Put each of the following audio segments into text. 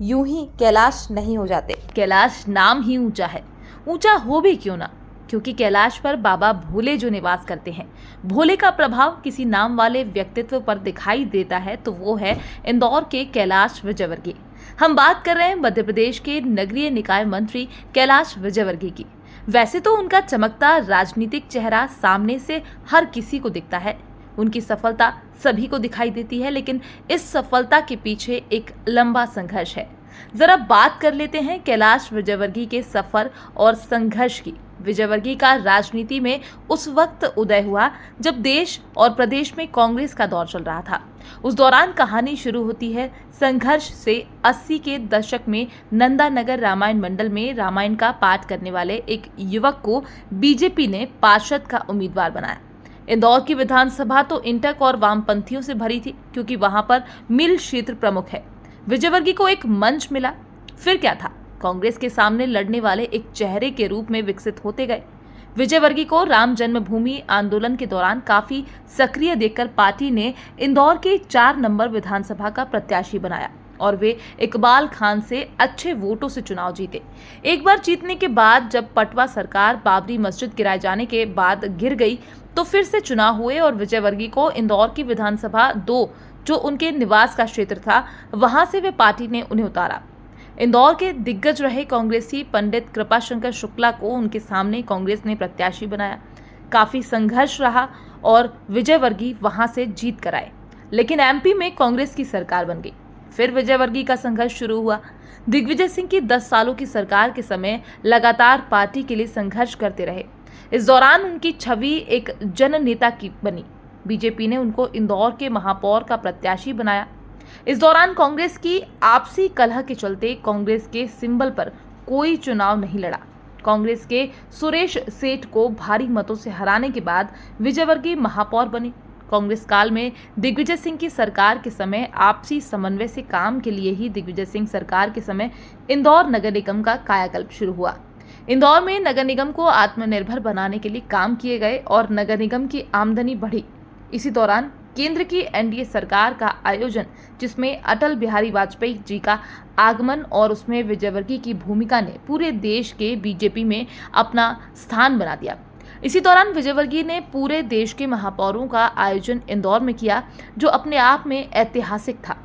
यूं ही कैलाश नहीं हो जाते। कैलाश नाम ही ऊंचा है, ऊंचा हो भी क्यों ना, क्योंकि कैलाश पर बाबा भोले जो निवास करते हैं, भोले का प्रभाव किसी नाम वाले व्यक्तित्व पर दिखाई देता है तो वो है इंदौर के कैलाश विजयवर्गीय। हम बात कर रहे हैं मध्य प्रदेश के नगरीय निकाय मंत्री कैलाश विजयवर्गीय की। वैसे तो उनका चमकता राजनीतिक चेहरा सामने से हर किसी को दिखता है, उनकी सफलता सभी को दिखाई देती है, लेकिन इस सफलता के पीछे एक लंबा संघर्ष है। जरा बात कर लेते हैं कैलाश विजयवर्गीय के सफर और संघर्ष की। विजयवर्गीय का राजनीति में उस वक्त उदय हुआ जब देश और प्रदेश में कांग्रेस का दौर चल रहा था। उस दौरान कहानी शुरू होती है संघर्ष से। 80 के दशक में नंदानगर रामायण मंडल में रामायण का पाठ करने वाले एक युवक को बीजेपी ने पार्षद का उम्मीदवार बनाया। इंदौर की विधानसभा तो इंटक और वामपंथियों से भरी थी, क्योंकि वहां पर मिल क्षेत्र प्रमुख है। विजयवर्गीय को एक मंच मिला। फिर क्या था, कांग्रेस के सामने लड़ने वाले एक चेहरे के रूप में विकसित होते गए। विजयवर्गीय को राम जन्मभूमि आंदोलन के दौरान काफी सक्रिय देखकर पार्टी ने इंदौर के 4 नंबर विधानसभा का प्रत्याशी बनाया और वे इकबाल खान से अच्छे वोटों से चुनाव जीते। एक बार जीतने के बाद जब पटवा सरकार बाबरी मस्जिद गिराए जाने के बाद गिर गई तो फिर से चुनाव हुए और विजयवर्गीय को इंदौर की विधानसभा 2 जो उनके निवास का क्षेत्र था, वहां से वे पार्टी ने उन्हें उतारा। इंदौर के दिग्गज रहे कांग्रेसी पंडित कृपाशंकर शुक्ला को उनके सामने कांग्रेस ने प्रत्याशी बनाया। काफी संघर्ष रहा और विजयवर्गीय वहां से जीत कर आए, लेकिन एमपी में कांग्रेस की सरकार बन गई। फिर विजयवर्गीय का संघर्ष शुरू हुआ। दिग्विजय सिंह की 10 सालों की सरकार के समय लगातार पार्टी के लिए संघर्ष करते रहे। इस दौरान उनकी छवि एक जननेता की बनी। बीजेपी ने उनको इंदौर के महापौर का प्रत्याशी बनाया। इस दौरान कांग्रेस की आपसी कलह के चलते कांग्रेस के सिंबल पर कोई चुनाव नहीं लड़ा। कांग्रेस के सुरेश सेठ को भारी मतों से हराने के बाद विजयवर्गीय महापौर बने। कांग्रेस काल में दिग्विजय सिंह की सरकार के समय आपसी समन्वय से काम के लिए ही दिग्विजय सिंह सरकार के समय इंदौर नगर निगम का कायाकल्प शुरू हुआ। इंदौर में नगर निगम को आत्मनिर्भर बनाने के लिए काम किए गए और नगर निगम की आमदनी बढ़ी। इसी दौरान केंद्र की एनडीए सरकार का आयोजन, जिसमें अटल बिहारी वाजपेयी जी का आगमन और उसमें विजयवर्गीय की भूमिका ने पूरे देश के बीजेपी में अपना स्थान बना दिया। इसी दौरान विजयवर्गीय ने पूरे देश के महापौरों का आयोजन इंदौर में किया, जो अपने आप में ऐतिहासिक था।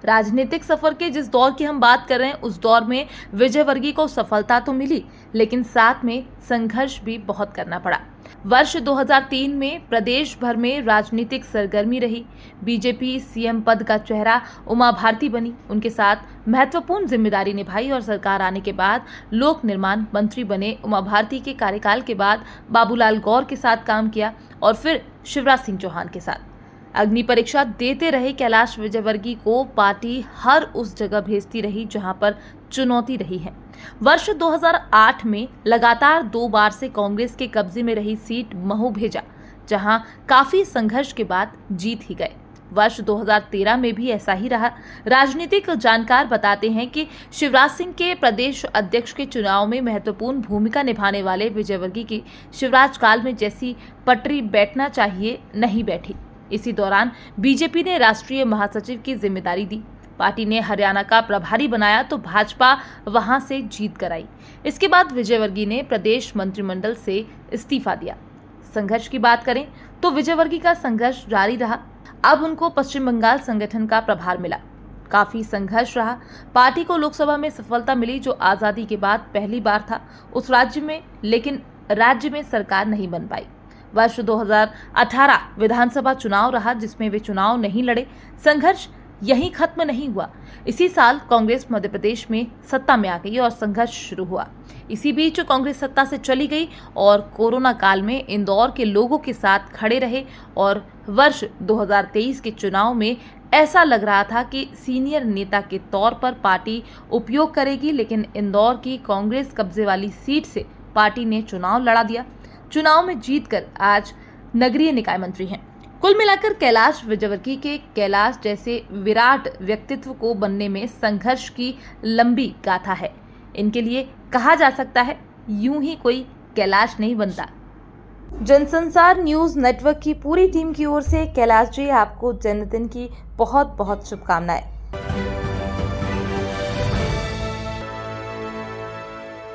राजनीतिक सफर के जिस दौर की हम बात कर रहे हैं, उस दौर में विजयवर्गीय को सफलता तो मिली, लेकिन साथ में संघर्ष भी बहुत करना पड़ा। वर्ष 2003 में प्रदेश भर में राजनीतिक सरगर्मी रही। बीजेपी सीएम पद का चेहरा उमा भारती बनी, उनके साथ महत्वपूर्ण जिम्मेदारी निभाई और सरकार आने के बाद लोक निर्माण मंत्री बने। उमा भारती के कार्यकाल के बाद बाबूलाल गौर के साथ काम किया और फिर शिवराज सिंह चौहान के साथ। अग्नि परीक्षा देते रहे कैलाश विजयवर्गीय को पार्टी हर उस जगह भेजती रही जहां पर चुनौती रही है। वर्ष 2008 में लगातार 2 बार से कांग्रेस के कब्जे में रही सीट महू भेजा, जहां काफी संघर्ष के बाद जीत ही गए। वर्ष 2013 में भी ऐसा ही रहा। राजनीतिक जानकार बताते हैं कि शिवराज सिंह के प्रदेश अध्यक्ष के चुनाव में महत्वपूर्ण भूमिका निभाने वाले विजयवर्गीय की शिवराज काल में जैसी पटरी बैठना चाहिए नहीं बैठी। इसी दौरान बीजेपी ने राष्ट्रीय महासचिव की जिम्मेदारी दी। पार्टी ने हरियाणा का प्रभारी बनाया तो भाजपा वहां से जीत कर आई। इसके बाद विजयवर्गीय ने प्रदेश मंत्रिमंडल से इस्तीफा दिया। संघर्ष की बात करें तो विजयवर्गीय का संघर्ष जारी रहा। अब उनको पश्चिम बंगाल संगठन का प्रभार मिला। काफी संघर्ष रहा। पार्टी को लोकसभा में सफलता मिली, जो आजादी के बाद पहली बार था उस राज्य में, लेकिन राज्य में सरकार नहीं बन पाई। वर्ष 2018 विधानसभा चुनाव रहा, जिसमें वे चुनाव नहीं लड़े। संघर्ष यहीं खत्म नहीं हुआ। इसी साल कांग्रेस मध्य प्रदेश में सत्ता में आ गई और संघर्ष शुरू हुआ। इसी बीच कांग्रेस सत्ता से चली गई और कोरोना काल में इंदौर के लोगों के साथ खड़े रहे और वर्ष 2023 के चुनाव में ऐसा लग रहा था कि सीनियर नेता के तौर पर पार्टी उपयोग करेगी, लेकिन इंदौर की कांग्रेस कब्जे वाली सीट से पार्टी ने चुनाव लड़ा दिया। चुनाव में जीतकर आज नगरीय निकाय मंत्री हैं। कुल मिलाकर कैलाश विजयवर्गीय के कैलाश जैसे विराट व्यक्तित्व को बनने में संघर्ष की लंबी गाथा है। इनके लिए कहा जा सकता है, यूं ही कोई कैलाश नहीं बनता। जनसंसार न्यूज नेटवर्क की पूरी टीम की ओर से कैलाश जी, आपको जन्मदिन की बहुत बहुत शुभकामनाएं।